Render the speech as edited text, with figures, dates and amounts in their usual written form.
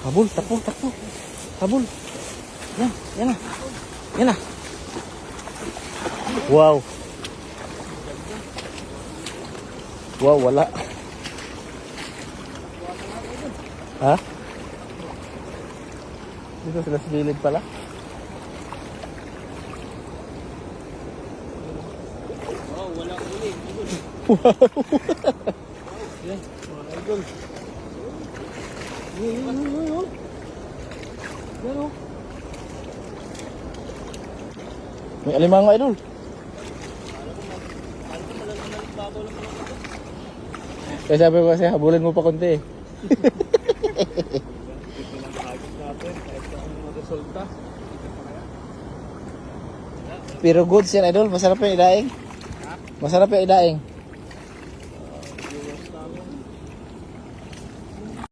Habol, takbo, takbo. Habol. Yan, yan na. Yan na. Wow. Wow, wala. Ha? Dito sila sa gilid pala. Oh, wala uli. Wow. Yan, mga idol. Yan o. May alimango, idol. Kaya sabi ko kasi habulin mo pa konti eh. Pero goods yan, idol. Masarap yung idaing. Masarap yung idaing.